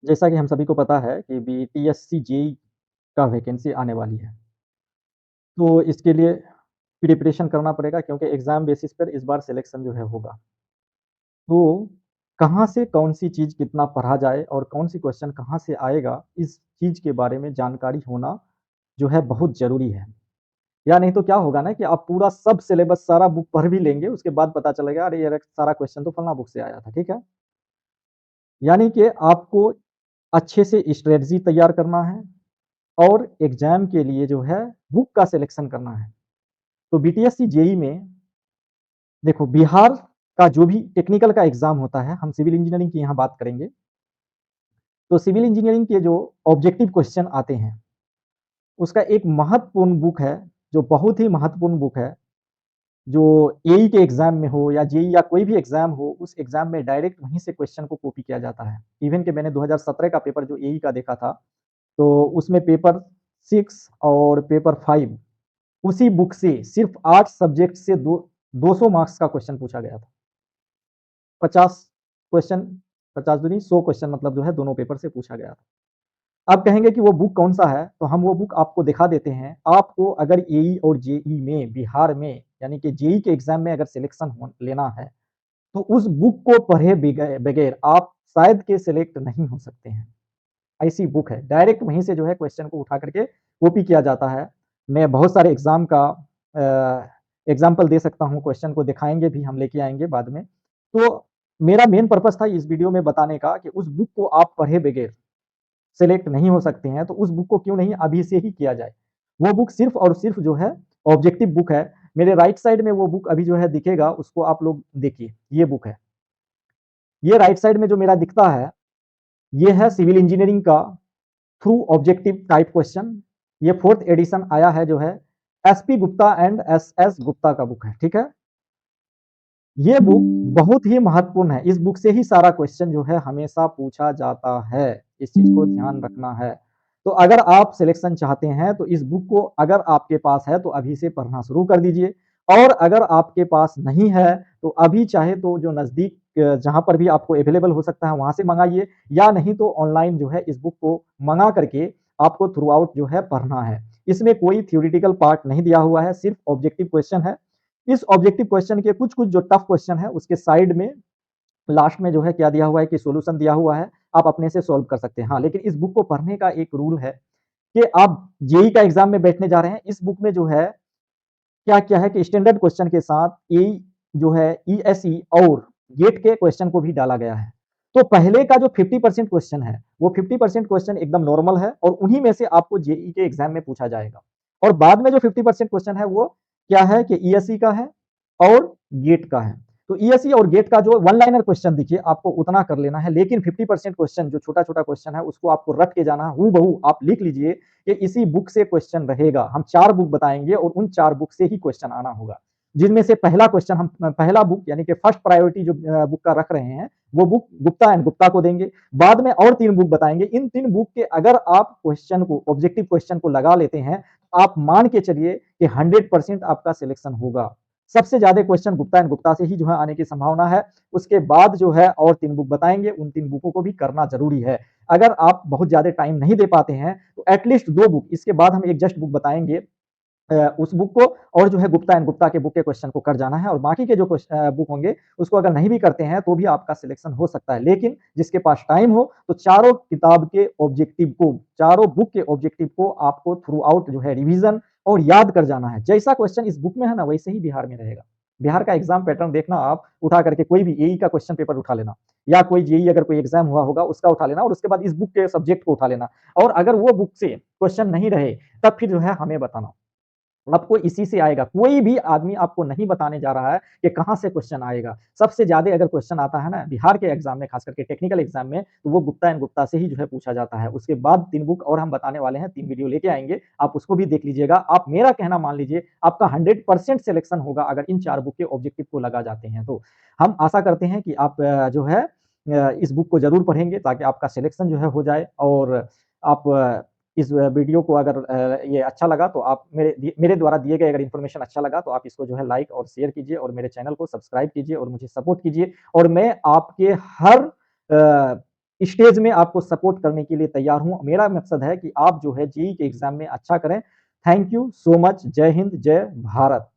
जैसा कि हम सभी को पता है कि बीटीएससी जेईई का वैकेंसी आने वाली है। तो इसके लिए प्रिपरेशन करना पड़ेगा क्योंकि एग्ज़ाम बेसिस पर इस बार सिलेक्शन जो है होगा। तो कहाँ से कौन-सी चीज़ कितना पढ़ा जाए और कौन-सी क्वेश्चन कहाँ से आएगा, इस चीज़ के बारे में जानकारी होना जो है बहुत ज़रूरी है। या नहीं तो क्या होगा ना कि आप पूरा सब सिलेबस सारा बुक पढ़ भी लेंगे, उसके बाद पता चलेगा अरे यार सारा क्वेश्चन तो फलना बुक से आया था, ठीक है? यानी कि आपको अच्छे से स्ट्रैटेजी तैयार करना है और एग्ज़ाम के लिए जो है बुक का सिलेक्शन करना है। तो बीटीएससी जेईई में देखो बिहार का जो भी टेक्निकल का एग्ज़ाम होता है, हम सिविल इंजीनियरिंग की यहाँ बात करेंगे। तो सिविल इंजीनियरिंग के जो ऑब्जेक्टिव क्वेश्चन आते हैं, उसका एक महत्वपूर्ण बुक है, जो बहुत ही महत्वपूर्ण बुक है, जो एई के एग्ज़ाम में हो या जेईई या कोई भी एग्ज़ाम हो, उस एग्ज़ाम में डायरेक्ट वहीं से क्वेश्चन को कॉपी किया जाता है। इवन कि मैंने 2017 का पेपर जो एई का देखा था, तो उसमें पेपर 6 और पेपर 5 उसी बुक से सिर्फ़ 8 सब्जेक्ट से 200 मार्क्स का क्वेश्चन पूछा गया था। 50 क्वेश्चन 50 दूनी 100 क्वेश्चन मतलब जो है दोनों पेपर से पूछा गया था। आप कहेंगे कि वो बुक कौन-सा है? तो हम वो बुक आपको दिखा देते हैं। आपको अगर एई और जेईई में बिहार में यानी कि जेईई के एग्ज़ाम में अगर सिलेक्शन हो लेना है, तो उस बुक को पढ़े बगैर आप शायद के सिलेक्ट नहीं हो सकते हैं। ऐसी बुक है। डायरेक्ट वहीं से जो है क्वेश्चन को उठा करके कॉपी किया जाता है। मैं बहुत सारे एग्ज़ाम का एग्ज़ाम्पल दे सकता हूँ, क्वेश्चन को दिखाएँगे भी, हम लेके आएँगे बाद में। तो मेरा मेन पर्पज़ था इस वीडियो में बताने का कि उस बुक को आप पढ़े बगैर सेलेक्ट नहीं हो सकते हैं, तो उस बुक को क्यों नहीं अभी से ही किया जाए। वो बुक सिर्फ़ और सिर्फ़ जो है ऑब्जेक्टिव बुक है। मेरे राइट साइड में वो बुक अभी जो है दिखेगा, उसको आप लोग देखिए, ये बुक है। ये राइट साइड में जो मेरा दिखता है, ये है सिविल इंजीनियरिंग का थ्रू ऑब्जेक्टिव टाइप क्वेश्चन। ये 4th एडिशन आया है जो है SP Gupta and SS Gupta का बुक है, ठीक है? ये बुक बहुत ही महत्वपूर्ण है। इस बुक से ही सारा क्वेश्चन जो है हमेशा पूछा जाता है। इस चीज़ को ध्यान रखना है। तो अगर आप सिलेक्शन चाहते हैं तो इस बुक को अगर आपके पास है तो अभी से पढ़ना शुरू कर दीजिए और अगर आपके पास नहीं है तो अभी चाहे तो जो नज़दीक जहाँ पर भी आपको अवेलेबल हो सकता है वहाँ से मँगाइए या नहीं तो ऑनलाइन जो है इस बुक को मँगा करके आपको थ्रू आउट जो है पढ़ना है। इसमें कोई थ्योरेटिकल पार्ट नहीं दिया हुआ है, सिर्फ़ ऑब्जेक्टिव क्वेश्चन है। इस ऑब्जेक्टिव क्वेश्चन के कुछ-कुछ जो टफ क्वेश्चन है उसके साइड में लास्ट में जो है क्या दिया हुआ है कि सॉल्यूशन दिया हुआ है, आप अपने से सॉल्व कर सकते हैं। हाँ, लेकिन इस बुक को पढ़ने का एक रूल है कि आप जेईई का एग्ज़ाम में बैठने जा रहे हैं, इस बुक में जो है क्या-क्या है कि स्टैंडर्ड क्वेश्चन के साथ एई जो है ईएसई और गेट के क्वेश्चन को भी डाला गया है। तो पहले का जो 50% क्वेश्चन है, वो 50% क्वेश्चन एकदम नॉर्मल है और उन्हीं में से आपको जेईई के एग्ज़ाम में पूछा जाएगा। और बाद में जो 50% क्वेश्चन है वो क्या है कि ईएसई का है और गेट का है। तो ईएसई और गेट का जो वन लाइनर क्वेश्चन देखिए आपको उतना कर लेना है, लेकिन 50% क्वेश्चन जो छोटा-छोटा क्वेश्चन है उसको आपको रट के जाना है, हूबहू आप लिख लीजिए कि इसी बुक से क्वेश्चन रहेगा। हम 4 बुक बताएँगे और उन 4 बुक से ही क्वेश्चन आना होगा। जिनमें से पहला क्वेश्चन हम पहला बुक यानी कि फर्स्ट प्रायोरिटी जो बुक का रख रहे हैं, वो बुक गुप्ता एंड गुप्ता को देंगे। बाद में और 3 बुक बताएँगे। इन 3 बुक के अगर आप क्वेश्चन को ऑब्जेक्टिव क्वेश्चन को लगा लेते हैं, तो आप मान के चलिए कि 100% आपका सिलेक्शन होगा। सबसे ज़्यादा क्वेश्चन गुप्ता एंड गुप्ता से ही जो है आने की संभावना है। उसके बाद जो है और 3 बुक बताएँगे, उन 3 बुकों को भी करना ज़रूरी है। अगर आप बहुत ज़्यादा टाइम नहीं दे पाते हैं, तो एट लीस्ट 2 बुक इसके बाद हम एक जस्ट बुक बताएँगे उस बुक को और जो है गुप्ता एंड गुप्ता के बुक के क्वेश्चन को कर जाना है और बाकी के जो बुक होंगे उसको अगर नहीं भी करते हैं तो भी आपका सिलेक्शन हो सकता है। लेकिन जिसके पास टाइम हो तो चारों किताब के ऑब्जेक्टिव को, चारों बुक के ऑब्जेक्टिव को आपको थ्रू आउट जो है रिवीजन और याद कर जाना है। जैसा क्वेश्चन इस बुक में है ना वैसे ही बिहार में रहेगा। बिहार का एग्जाम पैटर्न देखना आप उठा करके कोई भी एई का क्वेश्चन पेपर उठा लेना या कोई जेईई अगर कोई एग्जाम हुआ होगा उसका उठा लेना और उसके बाद इस बुक के सब्जेक्ट को उठा लेना और अगर वो बुक से क्वेश्चन नहीं रहे तब फिर जो है हमें बताना। आपको इसी से आएगा। कोई भी आदमी आपको नहीं बताने जा रहा है कि कहाँ से क्वेश्चन आएगा। सबसे ज़्यादा अगर क्वेश्चन आता है ना बिहार के एग्ज़ाम में, खास करके टेक्निकल एग्ज़ाम में, तो वो गुप्ता एंड गुप्ता से ही जो है पूछा जाता है। उसके बाद 3 बुक और हम बताने वाले हैं, 3 वीडियो लेके आएँगे, आप उसको भी देख लीजिएगा। आप मेरा कहना मान लीजिए, आपका 100% सिलेक्शन होगा अगर इन 4 बुक के ऑब्जेक्टिव को लगा जाते हैं तो। हम आशा करते हैं कि आप जो है इस बुक को ज़रूर पढ़ेंगे ताकि आपका सिलेक्शन जो है हो जाए और आप इस वीडियो को अगर ये अच्छा लगा तो आप मेरे द्वारा दिए गए अगर इन्फॉर्मेशन अच्छा लगा तो आप इसको जो है लाइक और शेयर कीजिए और मेरे चैनल को सब्सक्राइब कीजिए और मुझे सपोर्ट कीजिए और मैं आपके हर स्टेज में आपको सपोर्ट करने के लिए तैयार हूँ। मेरा मकसद है कि आप जो है जेईई के एग्ज़ाम में अच्छा करें। Thank you so much. जय हिंद, जय भारत।